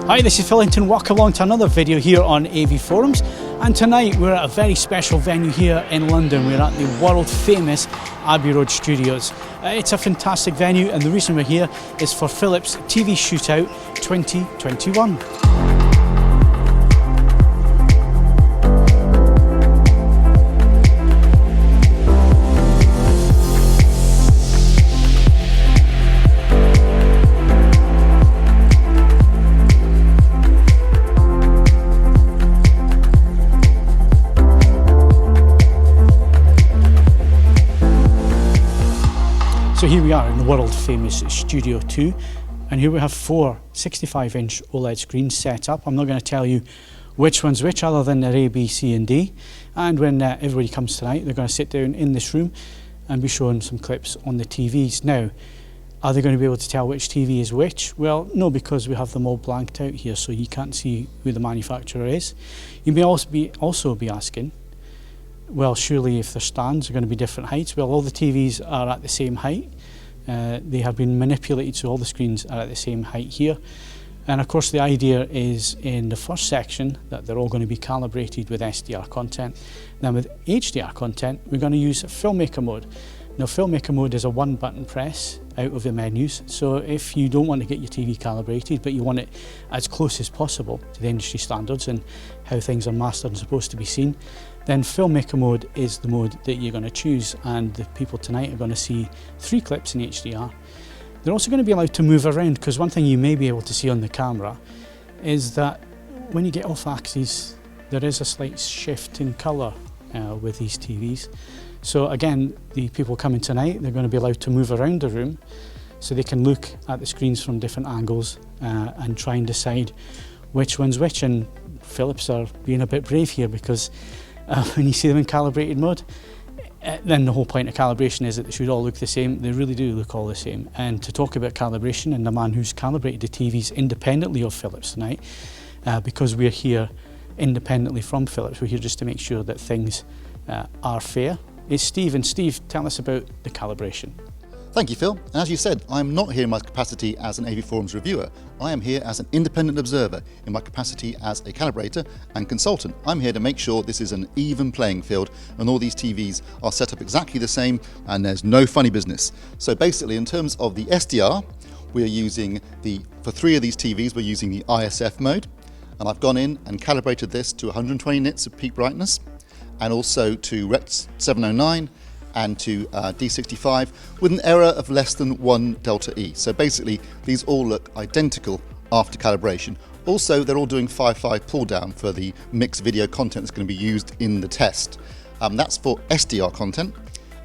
Hi, this is Phillington. Welcome along to another video here on AVForums, and tonight we're at a very special venue here in London. We're at the world famous Abbey Road Studios. It's a fantastic venue, and the reason we're here is for Philips TV Shootout 2021. So here we are in the world famous Studio 2, and here we have four 65-inch OLED screens set up. I'm not going to tell you which one's which other than they're A, B, C and D. And when everybody comes tonight, they're going to sit down in this room and be shown some clips on the TVs. Now, are they going to be able to tell which TV is which? Well, no, because we have them all blanked out here, so you can't see who the manufacturer is. You may also be asking, well, surely if their stands are going to be different heights. Well, all the TVs are at the same height. They have been manipulated, so all the screens are at the same height here. And of course the idea is in the first section that they're all going to be calibrated with SDR content. Then with HDR content, we're going to use filmmaker mode. Now, filmmaker mode is a one-button press out of the menus, so if you don't want to get your TV calibrated but you want it as close as possible to the industry standards and how things are mastered and supposed to be seen, then filmmaker mode is the mode that you're going to choose. And the people tonight are going to see 3 clips in HDR. They're also going to be allowed to move around, because one thing you may be able to see on the camera is that when you get off axis there is a slight shift in colour with these TVs. So again, the people coming tonight, they're going to be allowed to move around the room so they can look at the screens from different angles and try and decide which one's which. And Philips are being a bit brave here, because when you see them in calibrated mode, then the whole point of calibration is that they should all look the same. They really do look all the same. And to talk about calibration, and the man who's calibrated the TVs independently of Philips tonight, because we're here independently from Philips, we're here just to make sure that things are fair, is Steve. And Steve, tell us about the calibration. Thank you, Phil. And as you said, I'm not here in my capacity as an AVForums reviewer. I am here as an independent observer in my capacity as a calibrator and consultant. I'm here to make sure this is an even playing field and all these TVs are set up exactly the same and there's no funny business. So basically, in terms of the SDR, we're using for 3 of these TVs, we're using the ISF mode. And I've gone in and calibrated this to 120 nits of peak brightness, and also to Rect 709 and to D65 with an error of less than 1 delta E. So basically these all look identical after calibration. Also, they're all doing 5.5 pull down for the mixed video content that's going to be used in the test. That's for SDR content.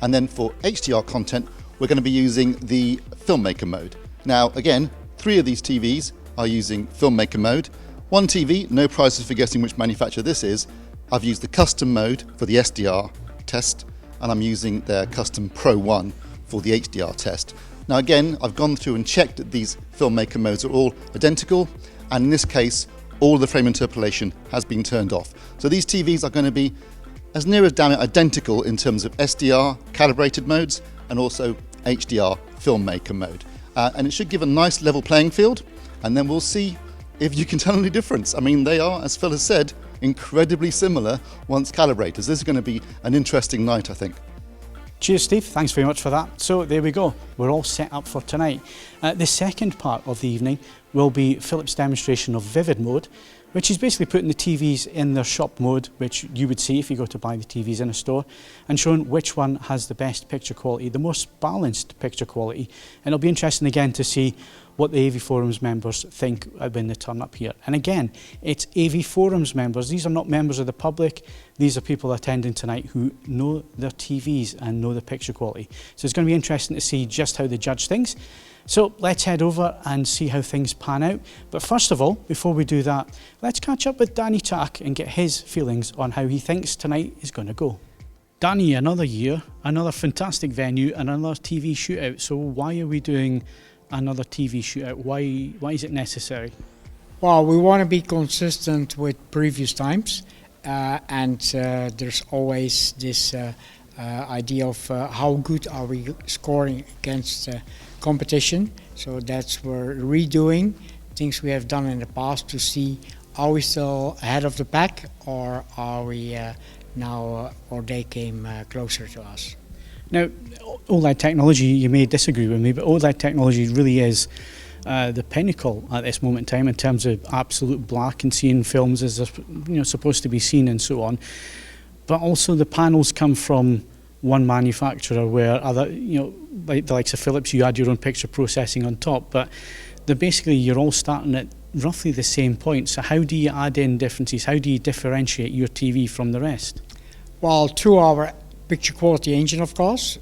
And then for HDR content, we're going to be using the filmmaker mode. Now again, 3 of these TVs are using filmmaker mode. One TV, no prizes for guessing which manufacturer this is. I've used the custom mode for the SDR test, and I'm using their custom Pro 1 for the HDR test. Now again, I've gone through and checked that these filmmaker modes are all identical, and in this case, all the frame interpolation has been turned off. So these TVs are going to be as near as damn it identical in terms of SDR calibrated modes and also HDR filmmaker mode. And it should give a nice level playing field, and then we'll see if you can tell any difference. I mean, they are, as Phil has said, incredibly similar once calibrated. This is going to be an interesting night, I think. Cheers, Steve. Thanks very much for that. So there we go. We're all set up for tonight. The second part of the evening will be Philips' demonstration of Vivid mode, which is basically putting the TVs in their shop mode, which you would see if you go to buy the TVs in a store, and showing which one has the best picture quality, the most balanced picture quality. And it'll be interesting again to see what the AVForums members think when they turn up here. And again, it's AVForums members. These are not members of the public. These are people attending tonight who know their TVs and know the picture quality. So it's going to be interesting to see just how they judge things. So let's head over and see how things pan out. But first of all, before we do that, let's catch up with Danny Tack and get his feelings on how he thinks tonight is going to go. Danny, another year, another fantastic venue, and another TV shootout. So why are we doing another TV shootout? Why is it necessary? Well, we want to be consistent with previous times, and there's always this idea of how good are we scoring against competition. So that's we're redoing things we have done in the past to see, are we still ahead of the pack, or are we now, or they came closer to us? Now, OLED technology, you may disagree with me, but OLED technology really is the pinnacle at this moment in time in terms of absolute black and seeing films as they're supposed to be seen and so on. But also the panels come from one manufacturer, where other, like the likes of Philips, you add your own picture processing on top, but basically you're all starting at roughly the same point. So how do you add in differences? How do you differentiate your TV from the rest? Well, through our picture quality engine, of course.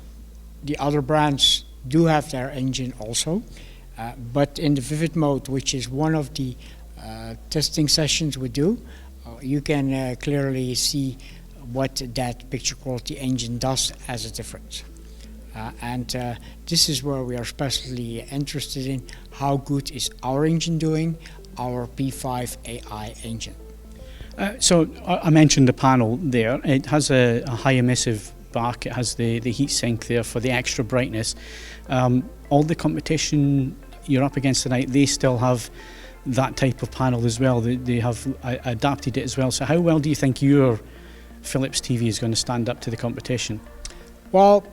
The other brands do have their engine also, but in the vivid mode, which is one of the testing sessions we do, you can clearly see what that picture quality engine does as a difference. And this is where we are especially interested in how good is our engine doing, our P5 AI engine. So I mentioned the panel there. It has a high emissive back. It has the heat sink there for the extra brightness. All the competition you're up against tonight, they still have that type of panel as well. They have adapted it as well. So how well do you think your Philips TV is going to stand up to the competition? Well,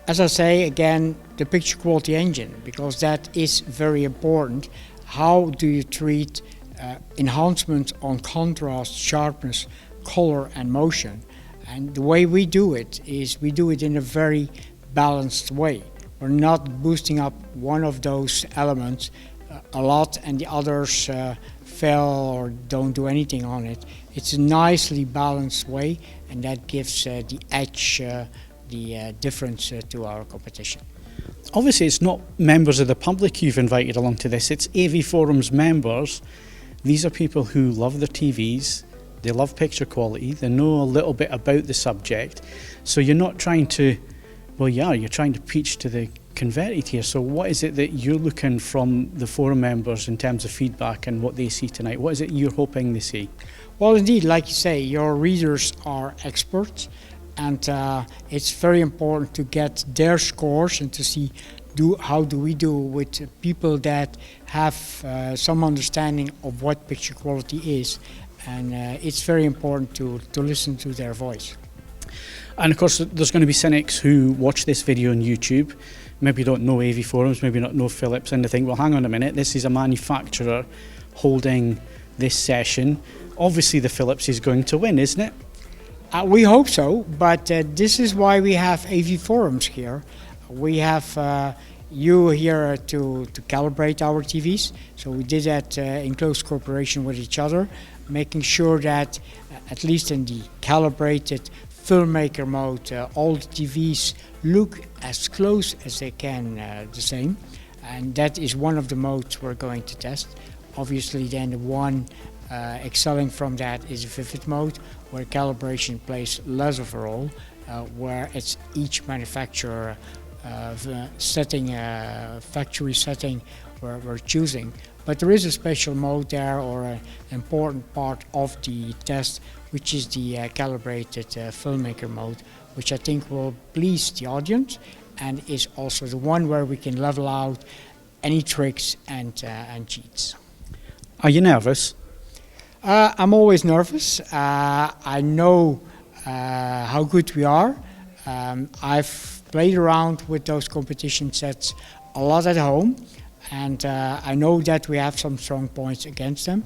as I say again, the picture quality engine, because that is very important. How do you treat enhancement on contrast, sharpness, color and motion? And the way we do it is we do it in a very balanced way. We're not boosting up one of those elements a lot and the others fail or don't do anything on it. It's a nicely balanced way, and that gives the edge, the difference to our competition. Obviously it's not members of the public you've invited along to this, it's AVForums members. These are people who love their TVs, they love picture quality, they know a little bit about the subject, so you're not trying to, well yeah, you're trying to preach to the converted here. So what is it that you're looking from the forum members in terms of feedback and what they see tonight? What is it you're hoping they see? Well, indeed, like you say, your readers are experts, and it's very important to get their scores and to see how do we do with people that have some understanding of what picture quality is, and it's very important to listen to their voice. And of course there's going to be cynics who watch this video on YouTube, maybe don't know AVForums, maybe not know Philips, and they think, well hang on a minute, this is a manufacturer holding this session. Obviously the Philips is going to win, isn't it? We hope so, but this is why we have AVForums here. We have you here to calibrate our TVs, so we did that in close cooperation with each other, making sure that at least in the calibrated filmmaker mode, all the TVs look as close as they can the same, and that is one of the modes we're going to test. Obviously then the one excelling from that is a vivid mode, where calibration plays less of a role, where it's each manufacturer setting, factory setting we're choosing. But there is a special mode there, or an important part of the test, which is the calibrated filmmaker mode, which I think will please the audience, and is also the one where we can level out any tricks and cheats. Are you nervous? I'm always nervous. I know how good we are. I've played around with those competition sets a lot at home, and I know that we have some strong points against them.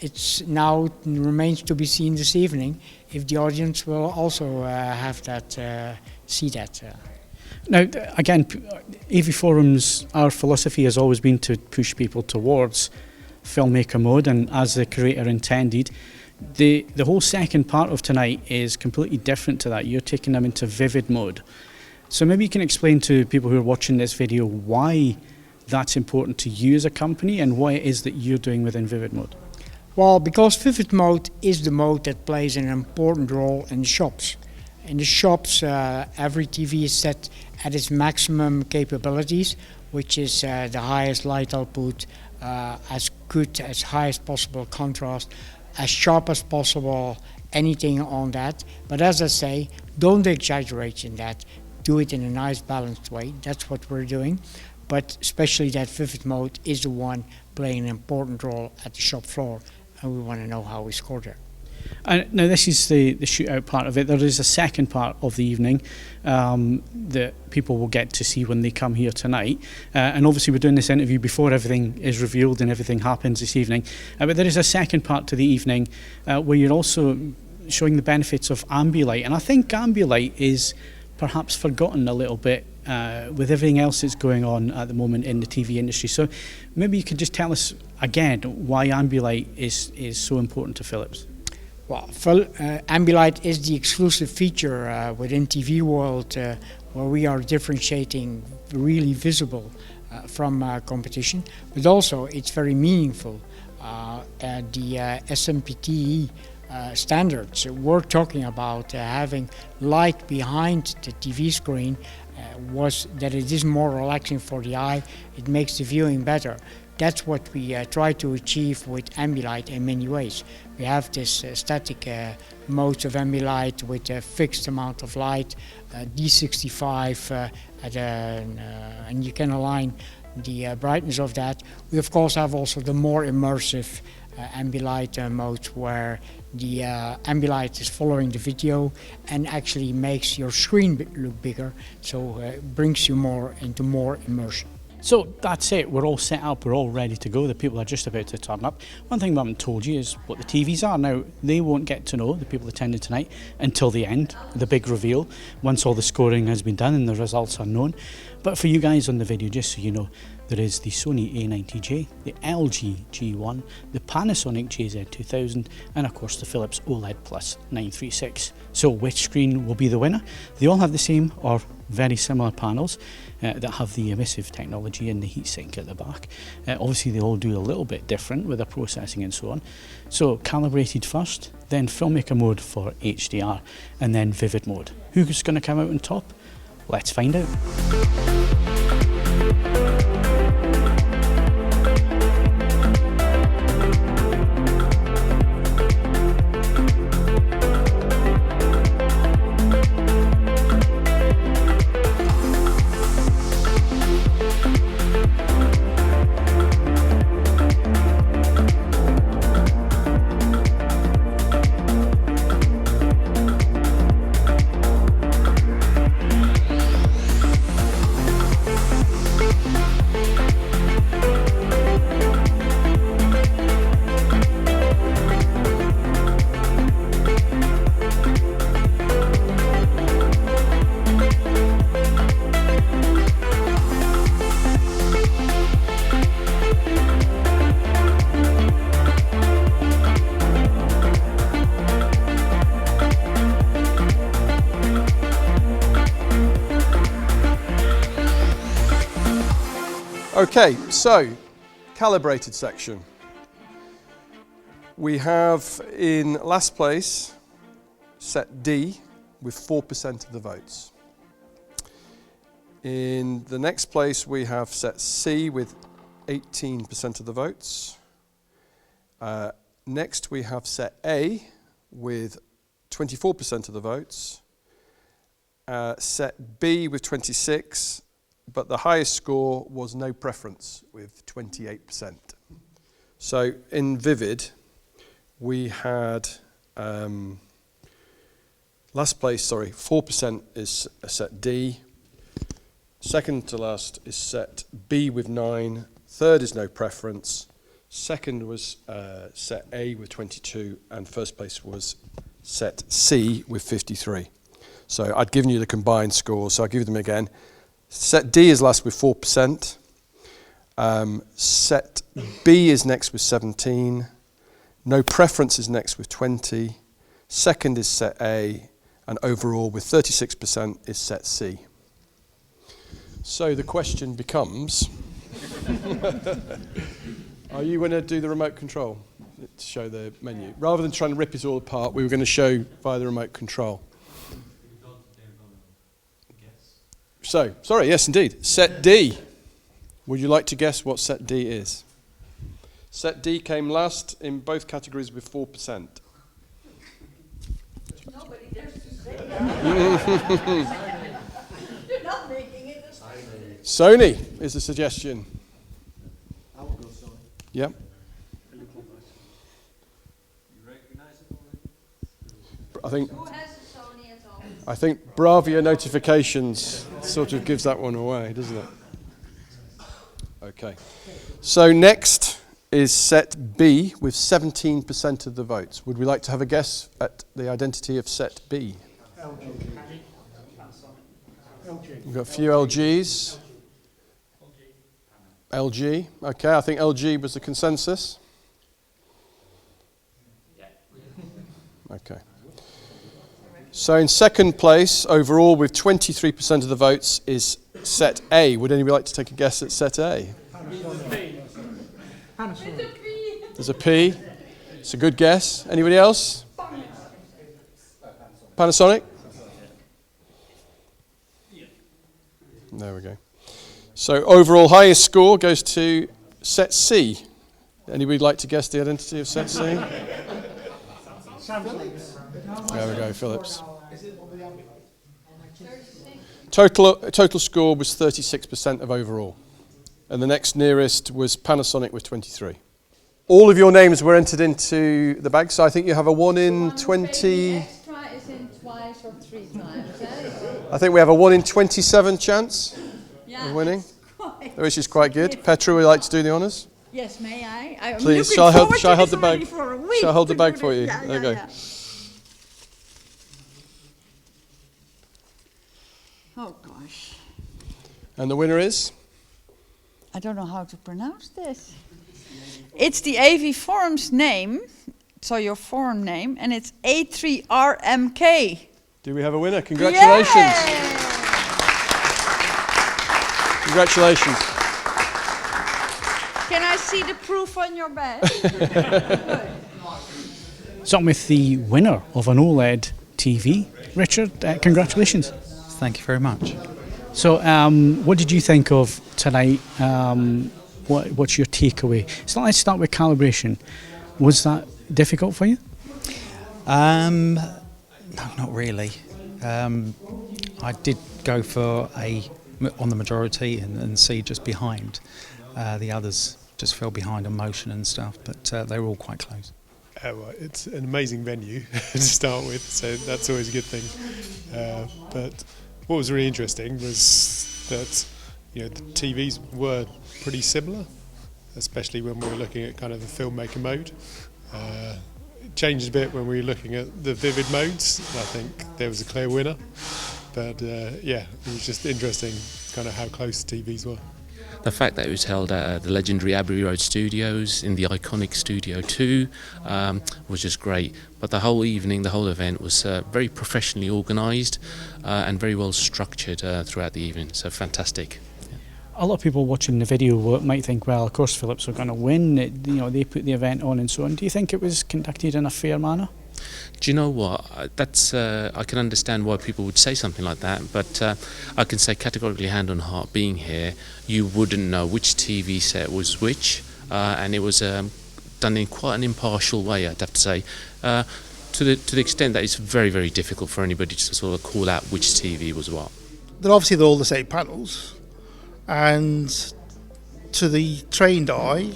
It's now remains to be seen this evening if the audience will also have that, see that. Now, again, AVForums, our philosophy has always been to push people towards filmmaker mode, and as the creator intended, the whole second part of tonight is completely different to that. You're taking them into vivid mode. So maybe you can explain to people who are watching this video why that's important to you as a company and what it is that you're doing within vivid mode. Well, because vivid mode is the mode that plays an important role in the shops. In the shops, every TV is set at its maximum capabilities, which is the highest light output, as good, as high as possible contrast, as sharp as possible, anything on that. But as I say, don't exaggerate in that. Do it in a nice balanced way. That's what we're doing. But especially that vivid mode is the one play an important role at the shop floor, and we want to know how we score there. And now this is the shootout part of it. There is a second part of the evening that people will get to see when they come here tonight. And obviously we're doing this interview before everything is revealed and everything happens this evening. But there is a second part to the evening where you're also showing the benefits of Ambilight. And I think Ambilight is perhaps forgotten a little bit with everything else that's going on at the moment in the TV industry. So maybe you could just tell us again why Ambilight is so important to Philips. Well, Ambilight is the exclusive feature within TV world where we are differentiating really visible from competition, but also it's very meaningful. The SMPTE standards we're talking about having light behind the TV screen was that it is more relaxing for the eye, it makes the viewing better. That's what we try to achieve with Ambilight in many ways. We have this static modes of Ambilight with a fixed amount of light, D65, and you can align the brightness of that. We of course have also the more immersive Ambilight modes where the Ambilight is following the video and actually makes your screen look bigger, so it brings you more into more immersion. So that's it, we're all set up, we're all ready to go, the people are just about to turn up. One thing we haven't told you is what the TVs are. Now, they won't get to know, the people attending tonight, until the end, the big reveal, once all the scoring has been done and the results are known. But for you guys on the video, just so you know, there is the Sony A90J, the LG G1, the Panasonic JZ2000, and of course the Philips OLED Plus 936. So which screen will be the winner? They all have the same or very similar panels that have the emissive technology and the heatsink at the back. Obviously they all do a little bit different with their processing and so on. So calibrated first, then filmmaker mode for HDR, and then vivid mode. Who's going to come out on top? Let's find out. Okay, so calibrated section. We have in last place set D with 4% of the votes. In the next place we have set C with 18% of the votes. Next we have set A with 24% of the votes. Set B with 26%. But the highest score was no preference with 28%. So in Vivid, we had last place, 4% is set D. Second to last is set B with 9. Third is no preference. Second was set A with 22, and first place was set C with 53. So I'd given you the combined scores, so I'll give you them again. Set D is last with 4%. Set B is next with 17. No preference is next with 20. Second is set A, and overall with 36% is set C. So the question becomes, are you going to do the remote control to show the menu? Rather than trying to rip it all apart, we were going to show via the remote control. So, sorry, yes indeed, set D. Would you like to guess what set D is? Set D came last in both categories with 4%. Nobody dares to say that. You're not making it. Sony is the suggestion. I will go Sony. Yep. I think Bravia notifications sort of gives that one away, doesn't it? Okay. So next is set B with 17% of the votes. Would we like to have a guess at the identity of set B? We've got a few LGs. LG. Okay, I think LG was the consensus. Okay. So in second place, overall, with 23% of the votes, is set A. Would anybody like to take a guess at set A? Panasonic. There's a P. It's a good guess. Anybody else? Panasonic? There we go. So overall highest score goes to set C. Anybody like to guess the identity of set C? There we go, Philips. Total score was 36% of overall. And the next nearest was Panasonic with 23. All of your names were entered into the bag, so I think you have a 1 in 20... Extra is in twice or 3 times, eh? I think we have a 1 in 27 chance of winning, which is quite good. Petra, would you like to do the honours? Yes, may I? I'm Please, looking shall I forward to hold this the bag? already for a week Shall I hold the to bag do for this. you? Yeah, There you yeah, go. yeah. Oh gosh, And the winner is? I don't know how to pronounce this. It's the AVForums name, so your forum name, and it's A3RMK. Do we have a winner? Congratulations. Yay! Congratulations. Can I see the proof on your bag? So I'm with the winner of an OLED TV. Richard, congratulations. Thank you very much. So what did you think of tonight? What's your takeaway? So let's start with calibration. Was that difficult for you? No, not really. I did go for A on the majority and C just behind. The others just fell behind on motion and stuff, but they were all quite close. Well, it's an amazing venue to start with, so that's always a good thing. But what was really interesting was that the TVs were pretty similar, especially when we were looking at kind of the filmmaker mode. It changed a bit when we were looking at the vivid modes. I think there was a clear winner, but yeah, it was just interesting kind of how close the TVs were. The fact that it was held at the legendary Abbey Road Studios in the iconic Studio 2 was just great. But the whole evening, the whole event was very professionally organised and very well structured throughout the evening. So fantastic. A lot of people watching the video might think, well, of course Philips are going to win. They put the event on and so on. Do you think it was conducted in a fair manner? Do you know what? That's I can understand why people would say something like that, but I can say categorically, hand on heart, being here, you wouldn't know which TV set was which, and it was done in quite an impartial way, I'd have to say, to the extent that it's very, very difficult for anybody to sort of call out which TV was what. They're obviously all the same panels, and to the trained eye,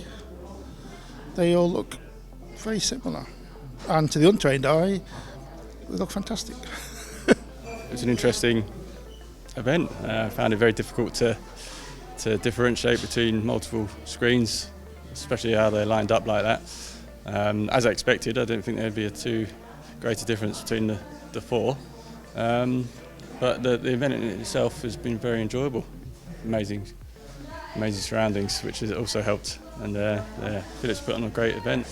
they all look very similar. And to the untrained eye, they look fantastic. It was an interesting event. I found it very difficult to differentiate between multiple screens, especially how they're lined up like that. As I expected, I didn't think there'd be a too great a difference between the four. But the event in itself has been very enjoyable. Amazing surroundings, which has also helped. And Philips put on a great event.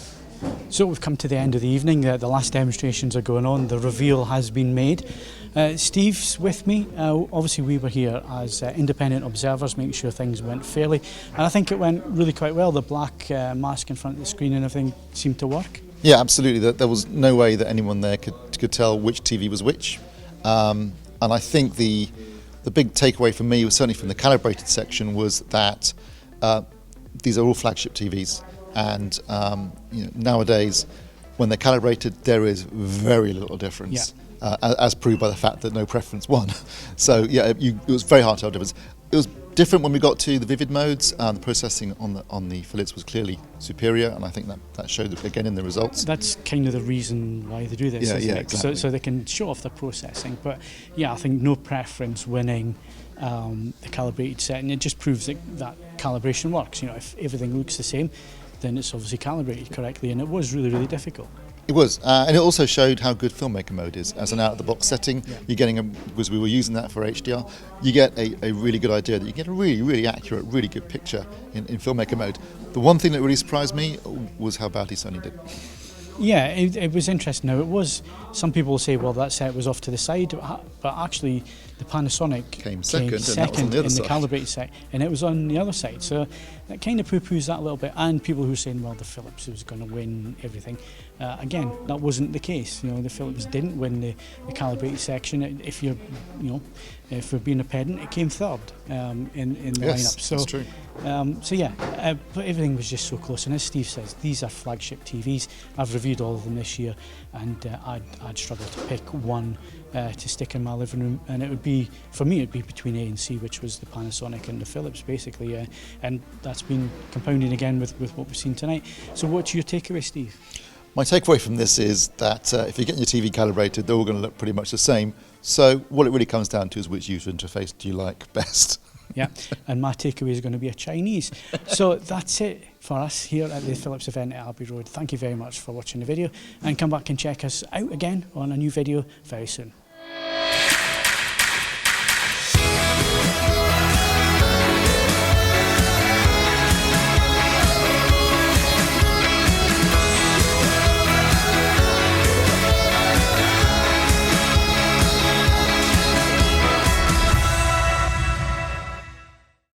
So we've come to the end of the evening. The last demonstrations are going on. The reveal has been made. Steve's with me. Obviously we were here as independent observers, making sure things went fairly. And I think it went really quite well. The black mask in front of the screen and everything seemed to work. Yeah, absolutely. There was no way that anyone there could tell which TV was which. And I think the big takeaway for me, was certainly from the calibrated section, was that these are all flagship TVs. And nowadays, when they're calibrated, there is very little difference, as proved by the fact that no preference won. So yeah, it was very hard to tell the difference. It was Different when we got to the vivid modes. The processing on the Philips was clearly superior, and I think that showed again in the results. That's kind of the reason why they do this, isn't it? Exactly. So they can show off the processing. But yeah, I think no preference winning the calibrated set, and it just proves that calibration works. You know, if everything looks the same, then it's obviously calibrated correctly, and it was really, really difficult. It was, and it also showed how good filmmaker mode is as an out-of-the-box setting. Yeah. You're getting because we were using that for HDR, you get a really good idea that you get a really, really accurate, really good picture in filmmaker mode. The one thing that really surprised me was how badly Sony did. Yeah, it was interesting. Now, it was, some people say, well, that set was off to the side, but actually the Panasonic came second in the calibrated set, and it was on the other side. So that kind of poo-poos that a little bit. And people who were saying, well, the Philips was going to win everything. Again, that wasn't the case. You know, the Philips didn't win the calibrated section. If you're, you know, if we're being a pedant, it came third in the lineup. So that's true. So yeah, but everything was just so close. And as Steve says, these are flagship TVs. I've reviewed all of them this year, and I'd struggle to pick one to stick in my living room. And it would be, for me, it'd be between A and C, which was the Panasonic and the Philips, basically. And that's been compounding again with what we've seen tonight. So what's your takeaway, Steve? My takeaway from this is that if you're getting your TV calibrated, they're all going to look pretty much the same. So what it really comes down to is which user interface do you like best? Yeah, and my takeaway is going to be a Chinese. So that's it for us here at the Philips event at Abbey Road. Thank you very much for watching the video, and come back and check us out again on a new video very soon.